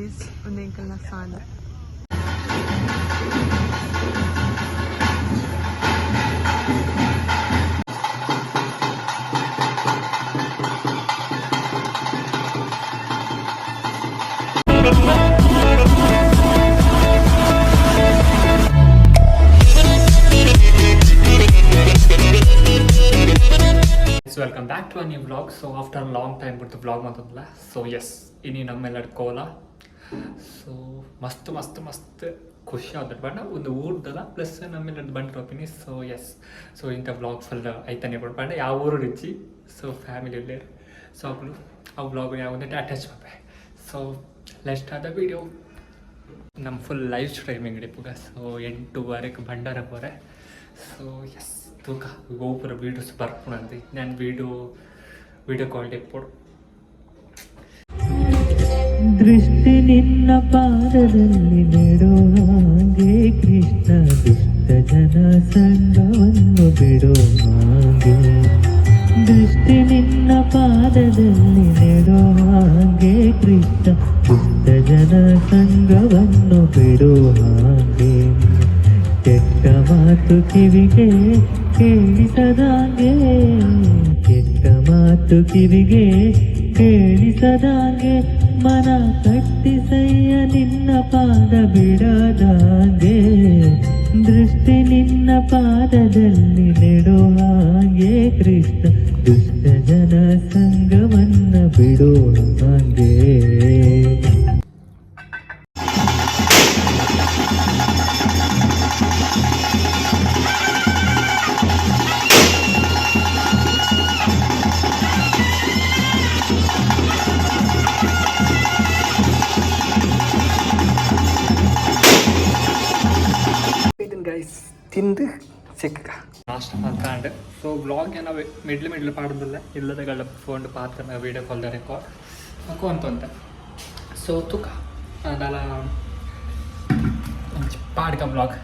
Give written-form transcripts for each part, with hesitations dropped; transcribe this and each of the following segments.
guys, ಒಂದು ಎಂಕಲ್ನ ಸಾಲ. Welcome back to a new vlog. So after long time ಬಿಟ್ಟು ವ್ಲಾಗ್ ಮಾತಲ್ಲ. ಸೊ ಎಸ್ ಇನ್ನು ನಮ್ಮೆಲ್ಲರ ಕೋಲ. ಸೊ ಮಸ್ತ್ ಮಸ್ತ್ ಮಸ್ತ್ ಖುಷಿ ಆದ್ರೆ ಬಟ್ ನಾವು ಒಂದು ಊರ್ದಲ್ಲ ಪ್ಲಸ್ ನಮ್ಮೆಲ್ಲರದ್ದು ಬಂದು ಹೋಗ್ತೀನಿ. ಸೊ ಎಸ್ ಸೊ ಇಂಥ ವ್ಲಾಗ್ ಫುಲ್ ಐತಾನೆ ಕೊಡ್ಬಾರ್ಡ ಯಾವ ಊರು ರಿಚ್ಚಿ. ಸೊ ಫ್ಯಾಮಿಲಿ ಇಲ್ಲೇ ಸೊ ಅವಳು ಆ ವ್ಲಾಗ್ ಯಾವುದಂటే ಅಟ್ಯಾಚ್ ಮಾಡ್ಬೇ. ಸೊ ಲೆಸ್ಟ್ ಆದ ವೀಡಿಯೋ ನಮ್ಮ ಫುಲ್ ಲೈವ್ ಸ್ಟ್ರೀಮಿಂಗ್ ಹಿಡಿಪುಗ. ಸೊ 8:30 ಭಂಡಾರ ಬರೆ. ಸೊ ಎಸ್ ತೂಕ ಗೋಪುರ ವೀಡಿಯೋಸ್ ಬರ್ಕೊಂಡಂತೆ ನಾನು ವಿಡಿಯೋ ಕ್ವಾಲಿಟಿ ಕೊಡು. ದೃಷ್ಟಿ ನಿನ್ನ ಪಾದದಲ್ಲಿ ನೆಡೋ ಹಾಗೆ ಕೃಷ್ಣ ದುಷ್ಟ ಜನ ಸಂಗವನ್ನು ಬಿಡೋ ಹಾಗೆ. ದೃಷ್ಟಿ ನಿನ್ನ ಪಾದದಲ್ಲಿ ನೆಡೋ ಹಾಗೆ ಕೃಷ್ಣ ದುಷ್ಟ ಜನ ಸಂಗವನ್ನು ಬಿಡೋ ಹಾಗೆ. ಕೆಟ್ಟ ಮಾತು ಕಿವಿಗೆ ಕೇಳಿಸದಾಗೆ, ಕೆಟ್ಟ ಮಾತು ಕಿವಿಗೆ ಕೇಳಿಸದಾಗೆ, ಮನ ಕಟ್ಟಿಸಯ್ಯ ನಿನ್ನ ಪಾದ ಬಿಡದಾಗೆ. ದೃಷ್ಟಿ ನಿನ್ನ ಪಾದದಲ್ಲಿ ನೆಡೋ ಹಾಗೆ ಕೃಷ್ಣ ದುಷ್ಟ ಜನ ಸಂಗವನ್ನ ಬಿಡೋ ಹಾಗೆ. ಗೈಸ್ ತಿಂದು ಸಿಕ್ಕ ನಾಷ್ಟ ಮಾಡ್ಕೊಂಡು ಸೊ ವ್ಲಾಗ್ ಏನೋ ಮಿಡ್ಲು ಪಾಡೋದಿಲ್ಲ ಇಲ್ಲದಗಳ ಫೋನ್ ಪಾತ್ರ ವೀಡಿಯೋ ಕಾಲ್ದ ರೆಕಾರ್ಡ್ ಹಾಕು ಅಂತ. ಸೊ ತುಕ ಅದೆಲ್ಲ ಪಾಡ್ಕ vlog.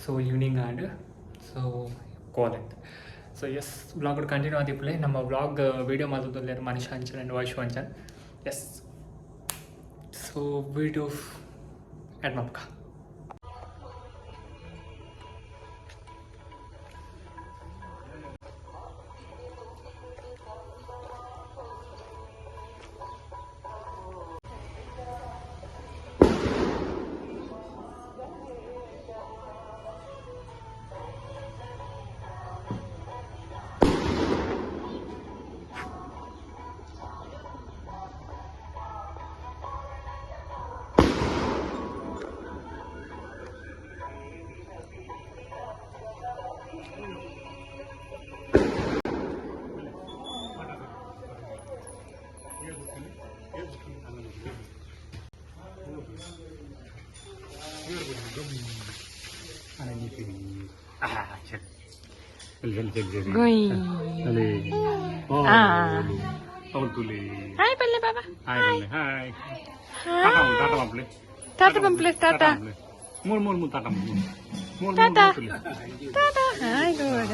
So evening and so college. So yes blog continue ಆದಿಪ್ಪಲೆ ನಮ್ಮ ಬ್ಲಾಗ್ ವೀಡಿಯೋ ಮಾಡೋದ್ರಲ್ಲಿ ಮನುಷ್ಯ Anchan and voice Anchan. Yes so video add ಮಾಡ್ಕ. Hai Palle Baba. Hi. Tata Pample, Tata. Tata. Tata. Hai good.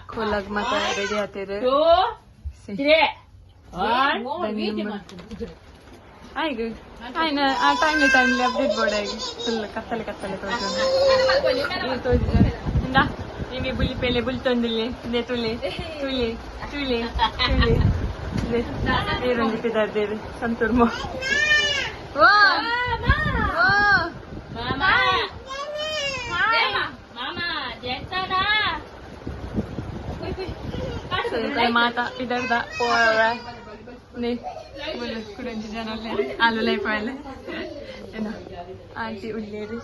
खोलग माता रेडी आते रे 2, 3, 1. आई गई आई ना आ टाइमली अपडेट बढाएगी फुल कत्तले ये तो ना ये बुली पहले बुल तंदले ने तुले ले ये रंग पे दर्द दे संतूर मो वो Mama. Mama, jenta na. so kay mata idar da pora ne बोले कुरंजी जाना ले आलू ले पाले है ना आंटी उल्ले रे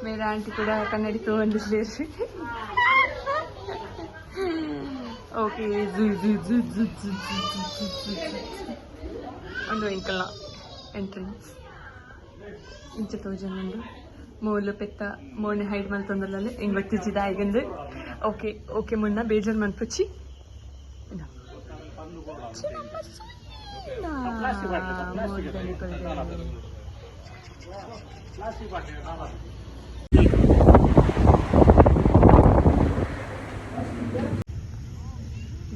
मेरा आंटी ಕೂಡ ಕನ್ನಡಿ ತಗೊಂಡಿದ್ಲಿ ಓಕೆ ಒಂದು ಇಂಕಲ್ಲ ಎಂಟ್ರೆನ್ಸ್ ಇಂಚ ತೋಜನಂದು ಮೂಲು ಪೆತ್ತ ಮೋನೆ ಹೈಡ್ ಮಲ್ತೊಂದಲ್ಲೇ ಹಿಂಗ್ ಗೊತ್ತಿದ್ದ ಆಗಿಂದು ಓಕೆ ಮುನ್ನ ಬೇಜಾರ್ ಮನ್ಪುಚ್ಚಿ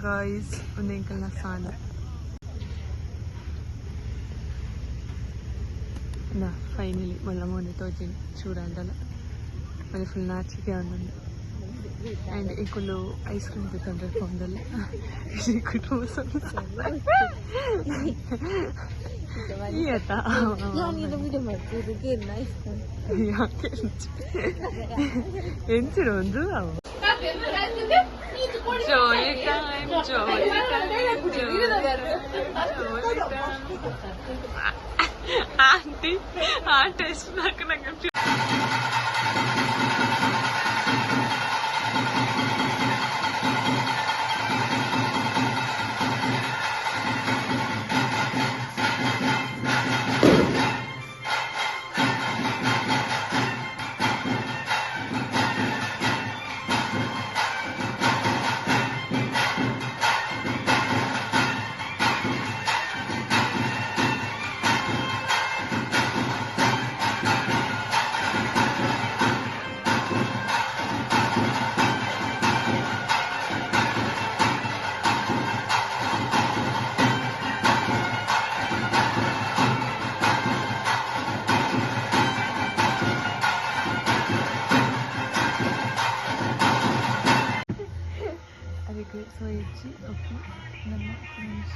guys ಒಂದು ಇಂಕಲ್ನ ಸಾನ నా ఫైనలీ మళ్ళీ మొన్నతో చూడాలి మళ్ళీ ఫుల్ నాచిగా ఉన్నాను అండ్ ఇంకొల్లు ఐస్ క్రీమ్ తింటారు పొందలు ಎಂಚಿಡು ಒಂದು ಜೋಲಿ ಟೈಮ್ ಆಂಟಿ ಆ ಟೇಸ್ಟ್ ನಂಗೆ ಸೊ ಹೆಚ್ಚಿ ಒಪ್ಪಿ ನಮ್ಮ ಫ್ರೆಂಡ್ಸ್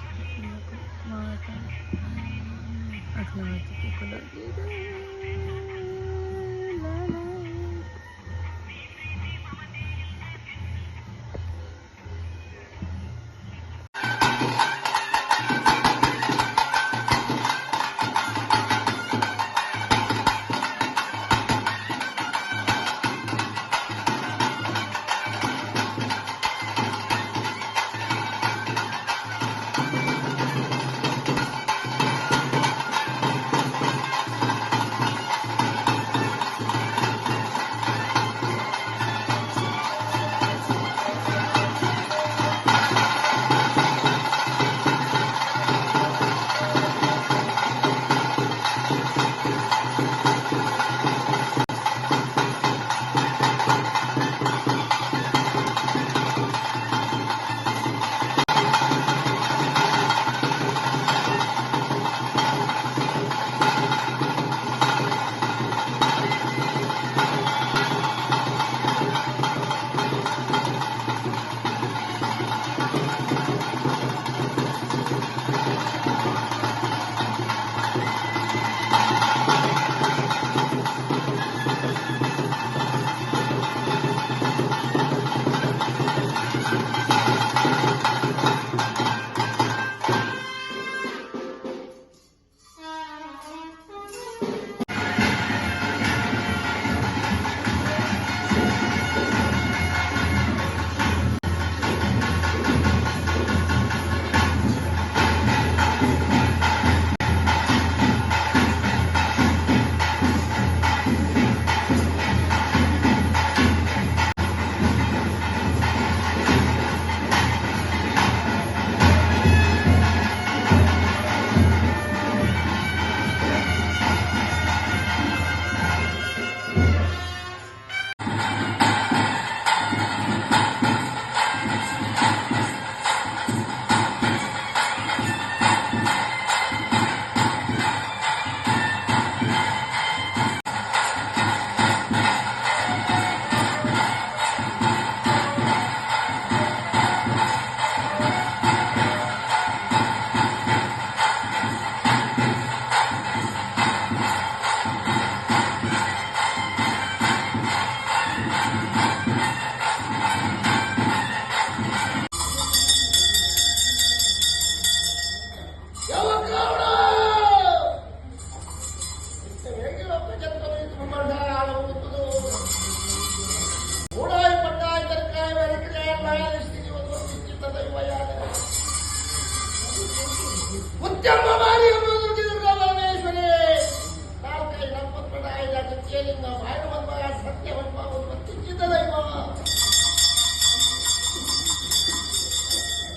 ಸತ್ಯಲಿಂಗ ಮಾಡುವಂತ ಸತ್ಯವನ್ನು ಉತ್ಪತ್ತಿಸಿದ ದೈವ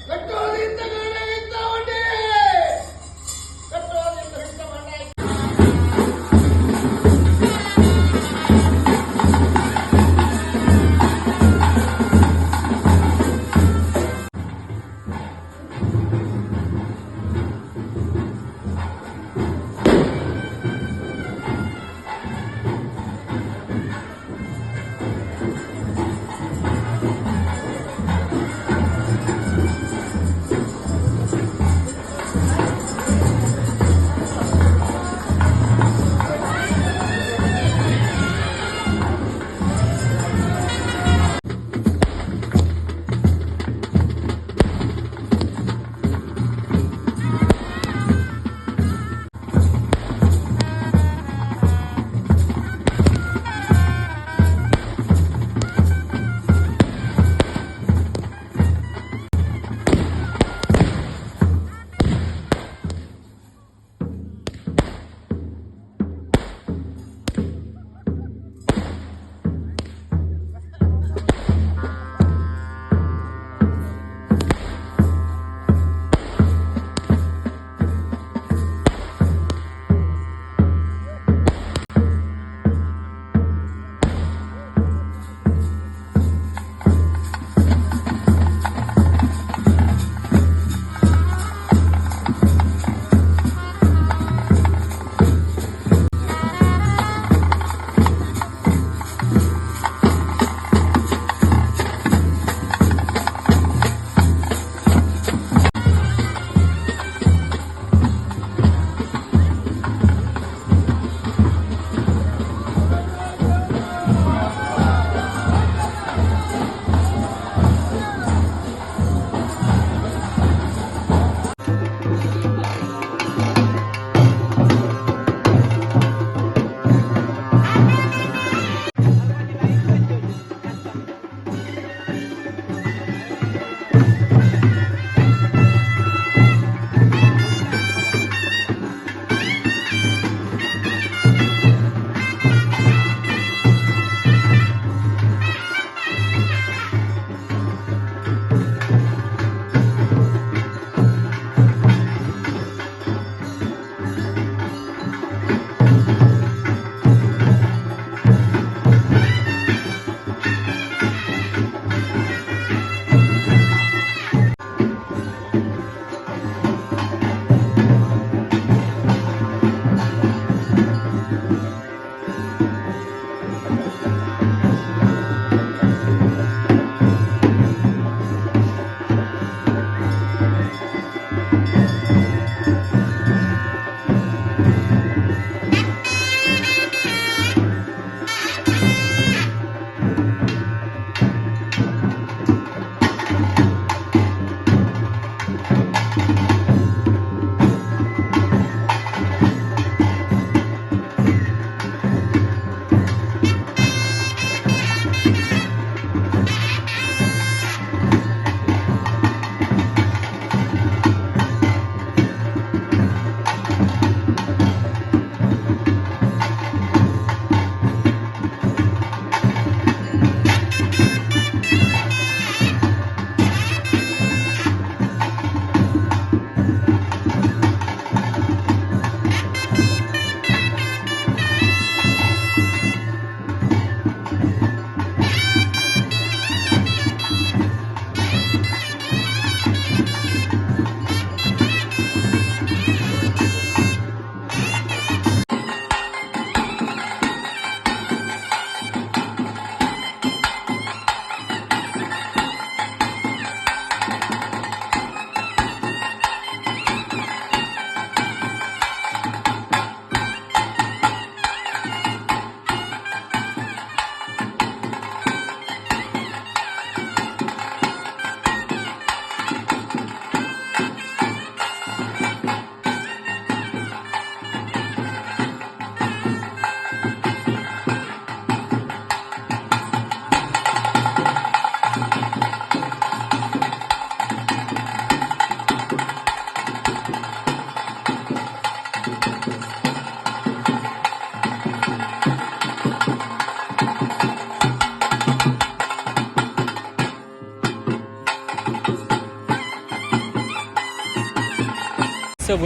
ಕಟ್ಟೋದ್ರಿಂದ ಗಣವಿದ್ದ ಒಡ್ಡಿ ಕಟ್ಟೋದ್ರಿಂದ ಹಿಡಿದ ಮಣ್ಣ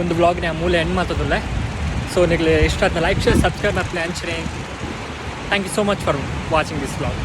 ಒಂದು ಬ್ಲಾಗ್ನ ಮೂಲೆ ಎಂಡ್ ಮಾತದಲ್ಲ. ಸೊ ನಿಮಗೆ ಇಷ್ಟ ಆದ ಲೈಕ್ ಶೇರ್ ಸಬ್ಸ್ಕ್ರೈಬ್ ಮತ್ತು answering. Thank you so much for watching this blog.